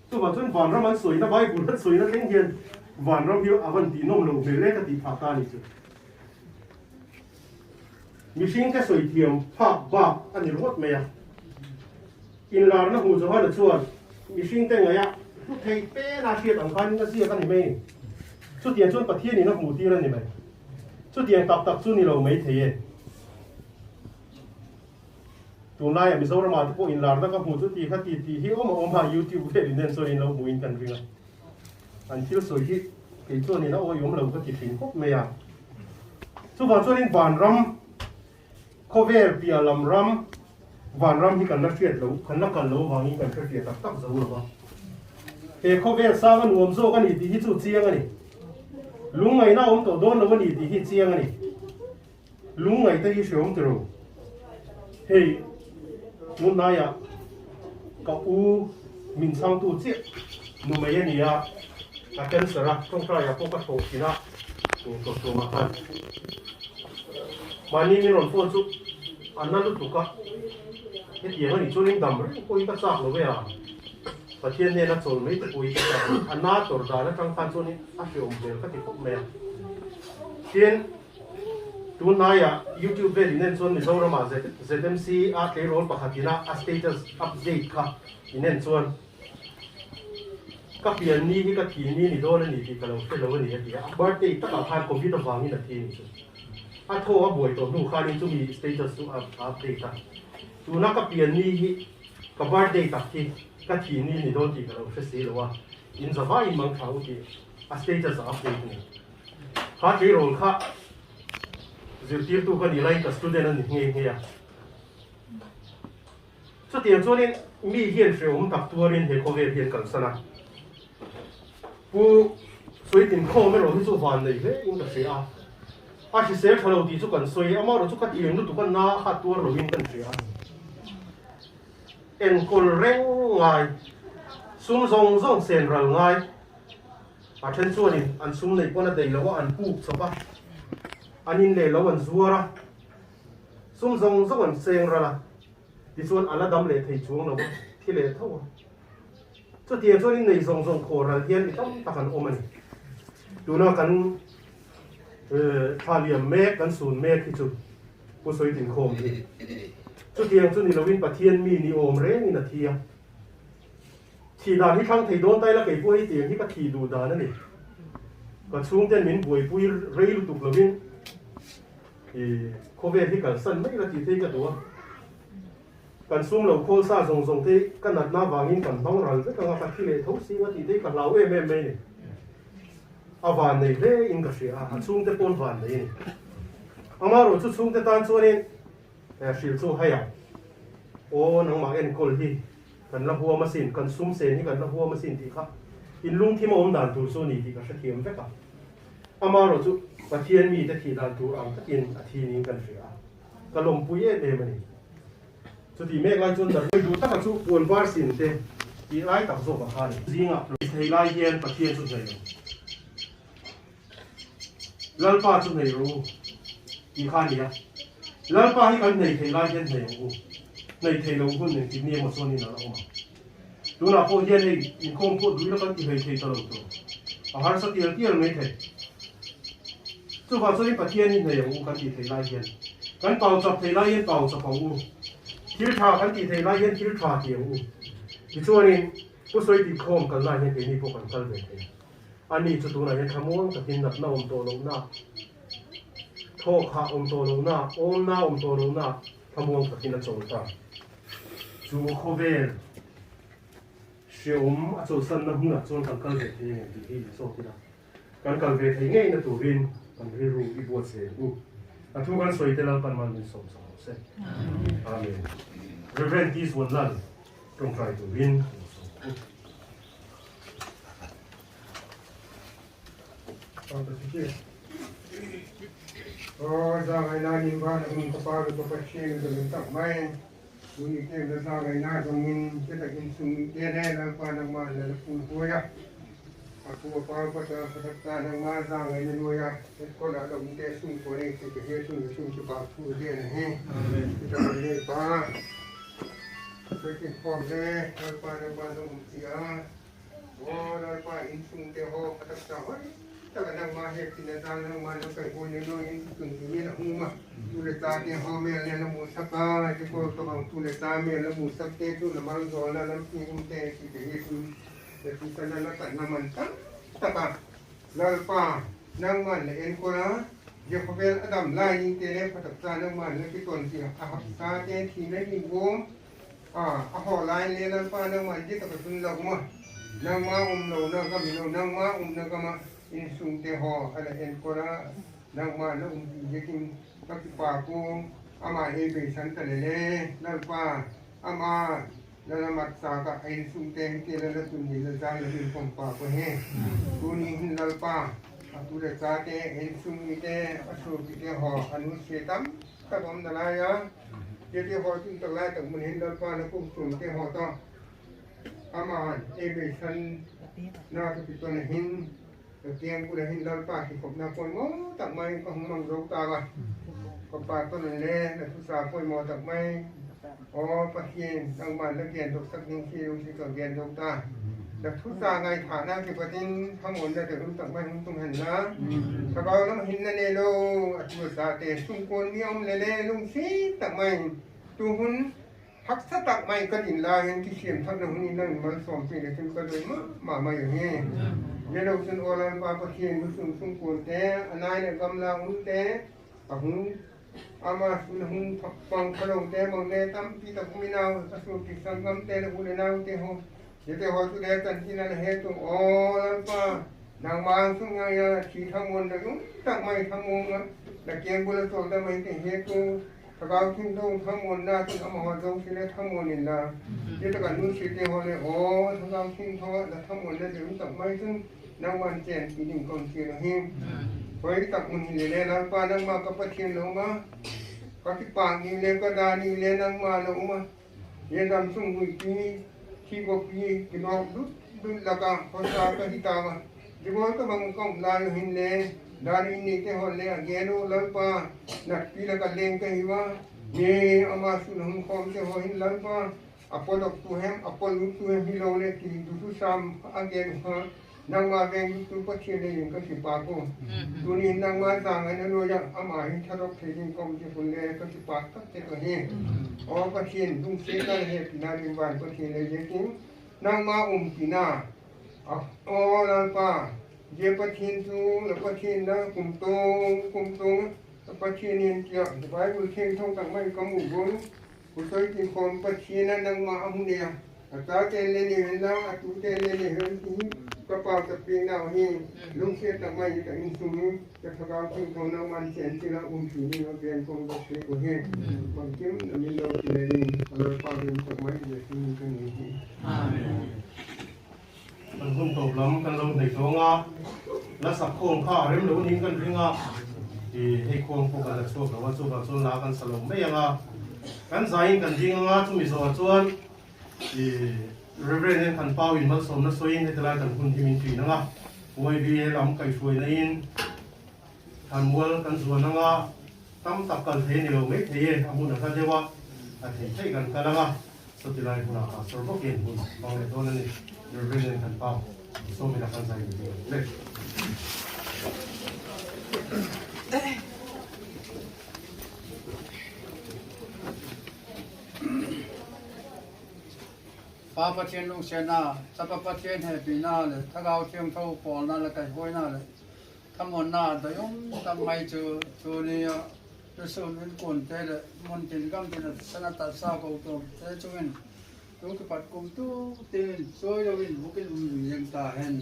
S3: tu bảo chun van ram ăn soi nó bay bùn nó soi nó tiếng hiền van ram hiu avan ti nom lùng về lấy cái gì phá ta đi chứ machine cái soi thiam phá ba anh đi rót mày in lar na hu zo ha na chuan mi hring te ngai a lu thei pe na thiat ang khan na sia kan ni mai chu tian chuan pathian ni na hmu ti ran ni mai chu tian tak tak chu ni lo mai thei e tu lai mi zo ra ma tu in lar na ka hmu chu ti kha ti hi om ha YouTube ve ni nen so in lo mu in kan ringa an thil so hi ke chuan ni na o yom lo ka ti thin khop me a chu ba chuan in van ram khover pia lam ram van ram hi kan na thiet lo kan na kan lo wangi kan thiet tak tak zo lo ba he khover sa kan om zo kan ti hi chu chiang ani lungai na om to don lo ni ti hi chiang ani lungai te hi shom tro hey mun na ya ka u min sang tu chi nu mai ani ya ka ken sara kong tra ya ko ka to kina to ma han mani min on phone chu anna lu ka cái tiếng này cho nên đầm rồi, coi cái sạc nó về à, và thiên nhiên nó trộn mấy cái coi cái sạc, anh nát trộn ra nó trong phan cho nên áp dụng về các cái phúc mẹ, thiên, tuần này à, YouTube về nên cho mình đâu mà ZMC cái role bạc hạt na, status update cả, nên cho các biển ní cái kỳ ní đó là ní thì cái lâu ní cái birthday tất cả hai computer vàng như là thiên, thô buổi tối nụ khai lên cho mình status update cả. Tu nak kapian ni ka birthday tak ki ka thi ni don ti ka lo se se lo wa in za vai mang thau ki a status update ni kha ke rol kha zir tir tu ka ni lai ka student ni nge nge ya chút tiền cho nên mi hiền phải ôm tập tua nên hệ có về hiền cần sana bu suy tiền khô mới rồi chút hoàn này thế nhưng cái gì à chỉ sẽ thằng đầu thì chút cần suy mà rồi chút cái tiền nó tụi con na hạt tua rồi nhưng cần gì em còn rèn ngay sum rong rong sen ra ngay à chân cho nên anh sum này con là đầy lâu anh pu sao ba anh in lệ lâu anh zua ra sum rong rong anh sen ra thì xuân anh là đâm lệ thầy chuông đâu thì lệ thâu chút tiền cho nên này rong rong khổ ra tiền thìต้องตักกันอมันดูนะกันทาเลียมเมฆกันศูนย์เมฆที่จุดผู้สวยถึงโคมที่chút tiền chút này là viên bát thiên mi ni ôm rễ ni là thiêng thì đànที่ทั้งไทยโดนไตแล้วไก่ปุ้ยเตียงที่ก็ขี่ดูดานั่นเองก็ช่วงเต้นมินปุ้ยปุ้ยเรื่อยลุตุกแล้ววินโคเวที่กันสั่นไม่ละทีที่ก็ตัวกันซุ่มเราโคซ่าส่งที่กันนัดหน้าวางอินกันต้องรันก็ต้องตัดที่เลยทุกสิ่งว่าที่กันเราไม่เนี่ยอาวันในเรื่องอินกับเสียซุ่มที่ปนวันในนี่อามาเราซุ่มที่ตานส่วนนี้สิลสู้ให้อ่ะโอ้นังมาเอ็นกอลที่กันละหัวมาสินกันซุ่มเซนที่กันละหัวมาสินที่ครับอินลุงที่มาอมด่านตูโซนี่ที่ก็เทียมแค่กับอามาเราจุประเทียนมีแต่ที่ด่านตูเอาตะกินอาทิตย์นี้กันเสียกระลมปุยเอ็ดเดมันนี่สุดที่เมฆไล่จนแต่ไม่ดูตั้งจุปวนวาสินเตอีไล่ตักโซบักฮันจริงอ่ะไทยไล่เฮียนประเทียนสุดเลยลัลปาสุดเลยรู้อีข้านี่อ่ะแล้วป้าให้กันในเทล่าเย็นในหูในเทลงหุ้นในที่นี่มาส่วนนี้นะเรามาดูนะพวกเย็นในอินคงพูดดูแล้วกันที่เทตลอดตัวอาหารสติเที่ยวไม่เทสุภาพส่วนนี้ประเทศนี้ในหูกันที่เทล่าเย็นกันเป่าจับเทล่าเย็นเป่าจับของหูทิลทากันที่เทล่าเย็นทิลทาเที่ยวหูที่ส่วนนี้ผู้สวยติดโคมกันล่าเย็นที่นี่พวกกันกันเลยอันนี้จุดตัวไหนขโมยกับที่นับน้ำตัวลงหน้าโทษข้าอมโตลงหน้าอมหน้าอมโตลงหน้าขโมยกับที่นัดโจตาจูโคเวลเชื่อมอาโจสันน้ำหัวจนกันกันเวทีเนี่ยที่โซที่นั่นกันกันเวทีง่ายนะตัววินกันเรื่องอีบัวเสียงอาทุกคนสวยแต่ละปันมันเป็นสมเสร็จอาเมนเรเวนที่ส่วนนั้นตรงใครตัววินตอนที่โอ้สร้างไอ้นานิบ้านมึงก็พาไปก็ไปเชี่ยงกันตั้งไม่มึงอีกเรื่องสร้างไอ้นาตรงนี้จะได้กินสุ่มเตี้ยแน่แล้วพานักมาแล้วปูหัวยะอากูพาไปจะพัฒนานักมาสร้างไอ้นี่หัวยะเป็นคนละดงเตี้ยสุ่มคนเองที่เฮียสุ่มจะปากพูดเตี้ยนะฮะจะไปเลี้ยงปลาไปกินของเล่แล้วปลานักมาต้องเสียโอ้แล้วปลาอินสุ่มเตี้ยหอพัฒนาเฮ้ยถ้ากันมาเห็ดที่นั่นนั่งมาแล้วไปคนยังน้อยถึงที่นี่นะหูมาตุเลตาเตี้ยหอเมลเนี่ยละมูสักการที่ก็ต้องตุเลตาเมลละมูสักเตตุละมังโซละละพี่อุ้มเตที่เฮียตุแต่ที่ตอนนั้นละกันน้ำมันตั้งตะกะลาลปานั่งมันเอ็นโคราเดี๋ยวเขาเป็นอดัมไล่ยิงเตะพัฒนานั่งมันแล้วที่ต้นที่อาหับตาเตที่นั่นยิงวงอาหอไล่เนี่ยลาลปานั่งมันที่ตะกุนหลงมานั่งมาเรานั่งก็มีเรานั่งมานั่งก็มาอินสุงเตหออะไรเอ็นโครานังมาแล้วยิงตักปากูอามาเอเบสันตะเลนั่นป้าอามาแล้วมัดสากะอินสุงเตงเกลแล้วตุนีแล้วใจแล้วเป็นปมปากูเฮกูนี่หินนั่นป้าตุเรซาเตอินสุงมิเตอสุกิเตหออนุเสตัมตะบอมตะลายะเจหอจุงตะลายตังมันเห็นนั่นป้าแล้วกูสุงเตหอต่ออามาเอเบสันนาตุปิตวนหินเตียงกูได้เห็นดาวป่าที่ผมน่าปวดงอตักไม้ก็หงมังรู้ตากันก็ป่าต้นเล่และทุสาปวดมอตักไม้อ๋อปะเคียนตั้งบ้านแล้วเกียนตกสักนิดที่รู้ที่ก็เกียนรู้ตาแต่ทุสาไงฐานะที่ปะทินทั้งหมดจะถึงตักไม้ตรงหันนะถ้าเราแล้วมาเห็นนั่นเองโลทุสาเตะสุ่มคนมีอมเล่ลุงซีตักไม้ตูหุ่นพักสตักไม้ก็ดินลายเห็นที่เขียนทั้งนั้นนี่นั่นมันสมจริงเลยถึงก็เลยมาอย่างนี้เดี๋ยวเราจะโอลานปาปะเคียนมุสุมกุลเตะอันนั้นเนี่ยกำลังหุ่นเตะอ่ะหุ่นอามาหุ่นฟังขลุ่มเตะมองเตะตั้มปีตะกุมินาวอสุกิสังกัมเตะหุ่นนาวเตะหัวเดี๋ยวเตะหัวสุดเด็ดกันที่นั่นเหตุโอลานปานางบางสุงไงอ่ะที่ทั้งวันเลยตั้งไม่ทั้งวงอ่ะแต่เกียงบุรุษตัวแต่ไม่เตะเหตุ
S6: ถ้าเราทิ้งตรงทั้งหมดนะที่เอามาหัวตรงที่เล็กทั้งหมดนี่นะที่ตะการนู้นสิเดียวเลยโอ้ถ้าเราทิ้งท้อแล้วทั้งหมดเลยเดี๋ยวตักไม้ซึ่งนางวันเจนปีหนึ่งก่อนเสียหิมไว้ตักมันนี่เลยแล้วป้านางมากับประเทียนลงมาก็ที่ปากนี่เลยก็ดานี่เลยนางมาลงมาเย็นดำสุ่มหุ่ยปีที่กปีกินออกดุดละกันพอสาก็ที่ตามาดีกว่าก็บางกองลายหินเลยดานี่นี่ที่หัวเลยเย็นดูแล้วป้านักปีละกันเลี้ยงกันหิวะนี่อามาสุนหงคอมที่หัวหินแล้วป้าApol tuhem, apol tuhem hilole ki dusu sam again ha nang ma veng tu pathian le ka si pa ko tu ni nang ma sang ai no ya ama hi tharok thejin kom ji fun le ka si pa ta te ko ni o pathian dung se ka he na ri wan pathian le ye ki nang ma pina o la pa je pathian tu la pathian na kum tong pathian ni ya bai bu theng thong tang mai ka mu bon Usai di kon pasien nang maam dia. Ata tele ni hendak atu tele ni henti kapal teping nau ni. Lung set tak mai tak insumi. Kakak tu kau nak mancen sila sini bagian kau bersih kau he. Mungkin ni lo tele ni kalau paling tak mai dia sini kan ni.
S3: Amen. มันคุ้มตกล้ำกันลงในตัวงาและสักโค้งข้าเริ่มรู้นิ่งกันถึงอ่ะที่ให้โค้งพวกกันจะสู้กับว่าสู้กับสู้ลากันสลบไม่ยังอ่ะกันใจกันจริงอ่ะทุ่มิโซชวนที่เรื่องนี้ขันเป้าอินมาสมนัสวยให้ตลาดกันคุณที่มีปีนั่งอ่ะวันดีลำไก่ช่วยในอินขันวัวกันส่วนนั่งอ่ะตั้มตักกันเทนี่เราไม่เทอามุนนะครับเจ้าว่าเทใช้กันกันแล้วอ่ะสุดที่ไรคุณอาสรุปเกณฑ์คุณมองในตัวนั้นนี่เรื่องนี้ขันเป้าส่งไปดักกันใจกันเลย
S7: ป้าประเทศลุงเสนาสัพประเทศแห่ปีหน้าเลยถ้าเราเชียงเท่าปอนั่นแล้วกันห้วยหน้าเลยทำหมดหน้าแต่ยังทำไม่เจอเนี่ยจะส่งเป็นคนแต่ละมันเป็นกำเป็นสนับตัดสาวเขาตัวแต่ช่วงนั้นลูกปัดกุมตู้เตือนช่วยเราเป็นบุคคลยังตาเห็น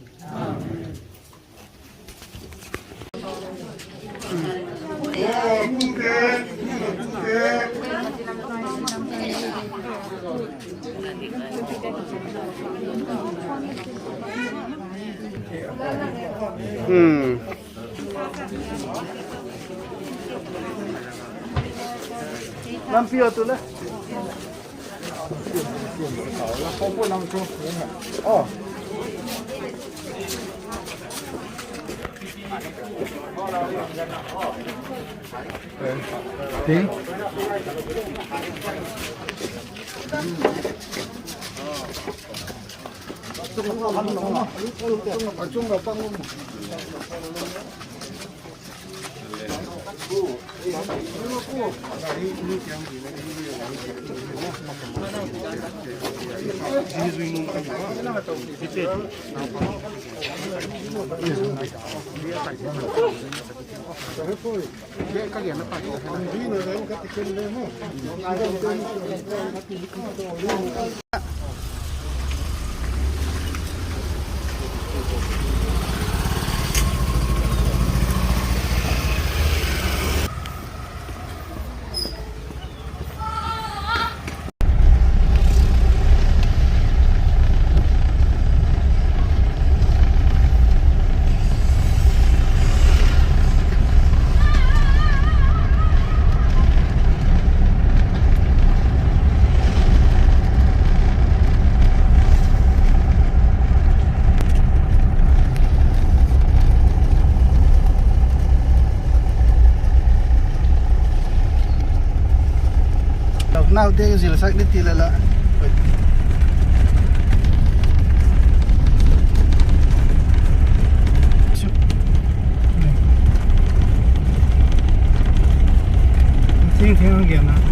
S3: Lampion tu lah. Oh. Ting. Now there is a slightly tilala. Think again.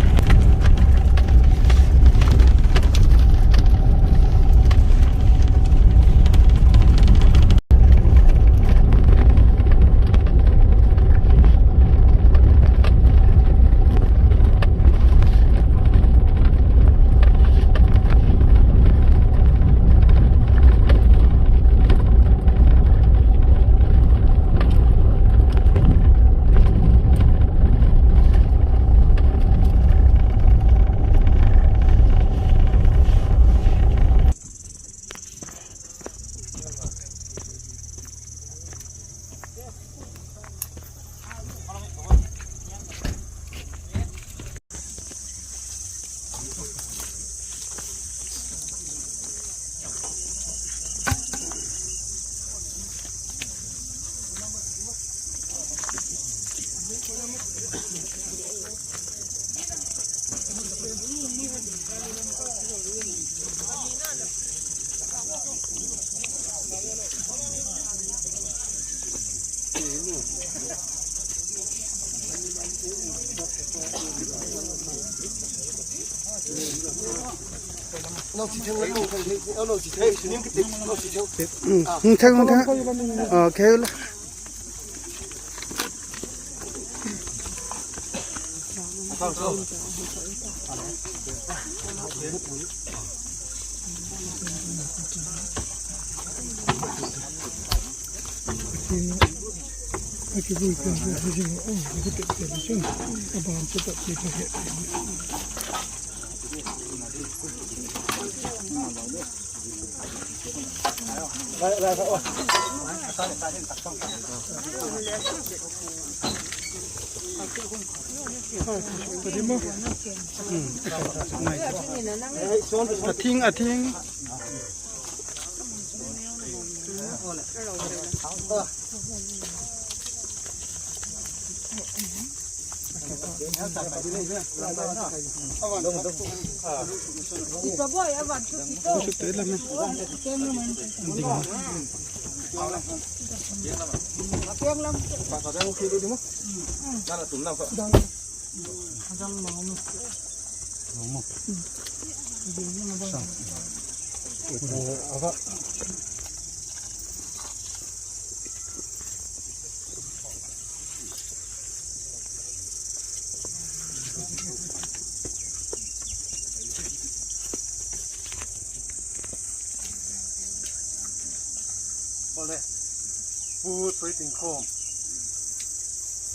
S3: ปูสวยติงโคม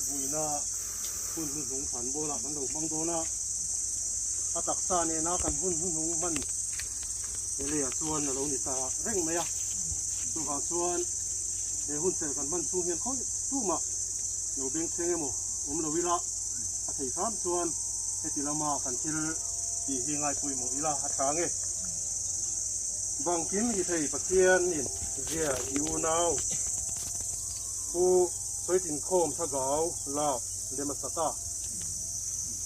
S3: บุยนาหุ่นหลงผันโบราณมันหลงบางโดนะอาตักซาเนี่ยนะกันหุ่นหลงมันเรียส่วนเราหนิตาเร่งไหมอ่ะตัวหาส่วนหุ่นเสกันมันสู้เงินเขาสู้มาเราเบ่งเชงโมเราวิละอาศัยซ้ำส่วนให้ติละมากันที่ดีที่ง่ายปุยโมวิละหัดทางเอบางกินที่ไทยประเทศนี่เรียอยู่นาวผู้สวยติงโคมทะเกาลาบเดมัสตา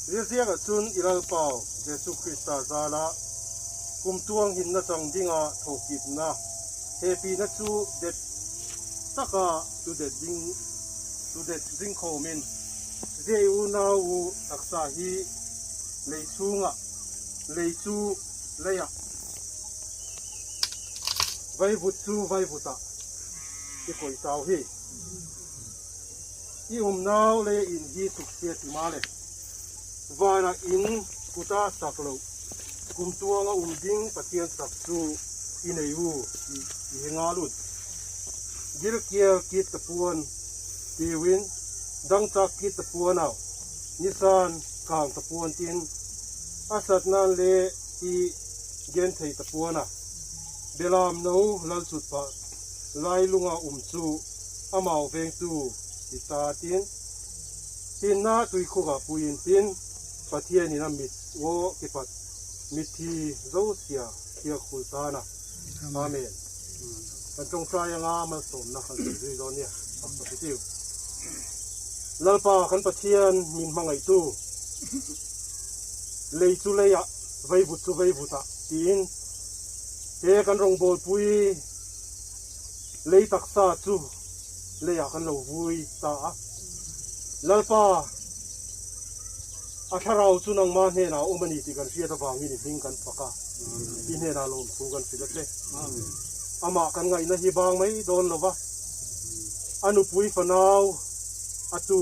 S3: เรียเสียกับซุนอิรัลเปาเยซูคริสต์ซาละกุมตวงหินนัจังดิงาถกกิดนะเฮปีนัจูเด็ดตะกาตูเด็ดดิงโคมินเรียอูนาวอักษาฮีเลยซูงะเลยซูเลยะไว้บุตรไว้บุตรที่คอยสาวฮีอีนาวเลยอินฮีสุขเสียติมาเลยว่านะอินกุตาสักโลกุมตัวงาดิ้งปะเทียนสักสูอินอายุอีงาลุดกิรเกียกิตตะปวนตีวินดังจากกิตตะปวนเอานิสานกางตะปวนตินอาสัตนันเลอีเกนไทตะปวนะเบลามนูลลสุดปะไลลุงาจูอามาเวงตูติตาตินตินนาตุยคุกะปุยินตินปะเทียนินามิดโวกิปัดมิทีโซเซียเทียคุตานะอาเมนมันจงใจงามันสมนะขันสุดตอนเนี้ยปักตะพิจิวลลปาขันปะเทียนมินมังไอตูเลยจุเลยะไว้บุตรไว้บุตรตินเฮกันรงโบลปุยเลยตักษาจูเลยอยากกันเราวุยตาลลปาอาชาเราจูนังมาเฮนาอุมันอีติกันเสียตะบางมินิพิงกันปะกะอินเฮนาลมสู้กันสิละเจอามากันไงนะฮิบางไม่โดนหรอวะอนุปุยฝนาวอตู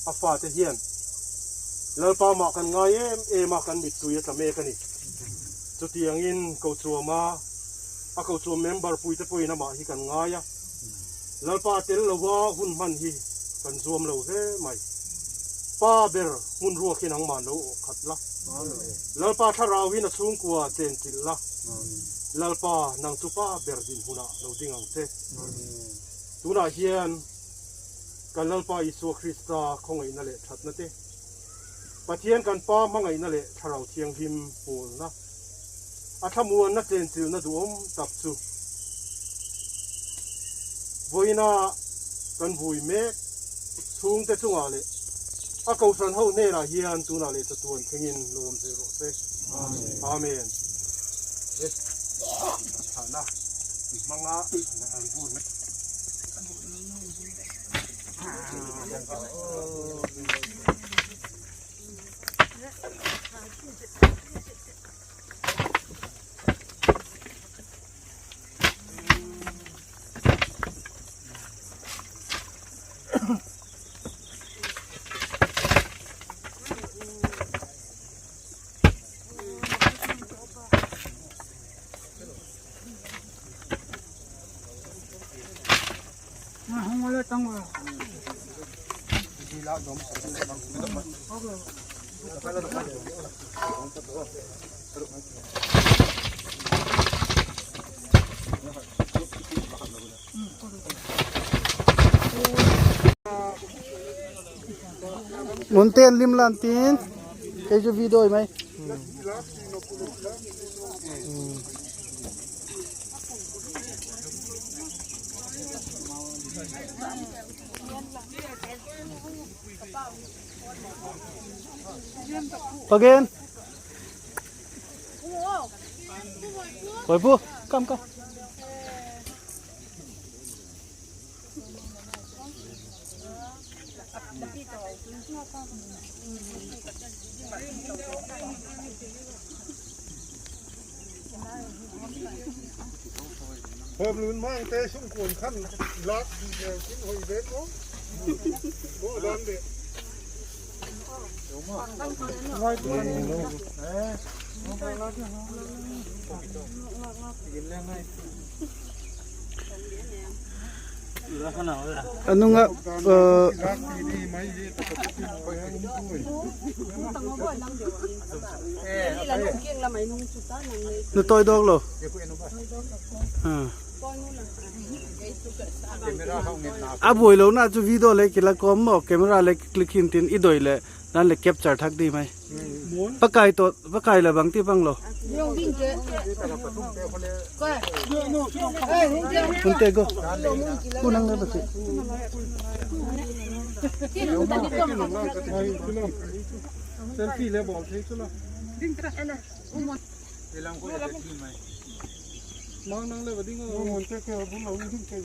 S3: อาฟาเทียนลลปามากันไงมากันมิดตุยตะเมกันนี่จุดyang in kau cua ma, aku cua member pui te pui nama hi kan ngaya. Lalpa tel lawa hun man hi kan zuam lau he mai. Pa ber hun ruwa kinang man lau khat la. Lalpa tharawin a sung kuwa ten til la. Lalpa nang chupa ber din huna lau dingang te. Tuna hian kan lalpa Isu Krista khongai na le that na te. Pathian kan pa mangai na le tharaw thiang him pul na.อาทำวันนักเรียนจิวนัดวมตับจูวุยนากันวุยเมฆสูงแต่จุงอะไร อาเกาสันเฮาเนราเฮียนตูนาเลตะตวนเพ่งอินลมเซโรเซอาเมนเอ๊ะฐานะมังงะอันพูดไหม
S8: Ngunten lim lantin cái cho video mày again Oi, come.
S1: Hôm luôn mang tê xuống cuộn khăn lót chín hồi đến đó bố đón đi
S8: Ano nga nó tôi đâu rồi buổi lâu na cho video lấy cái là có một camera lấy click in tin ít đôi lệ nên là capture thắc đi mày bắt cài là bằng tiếp bằng lo không tệ go cô năng lên bác sĩ
S1: selfie ले बोल ठीक चलो mang năng lên và đi ngồi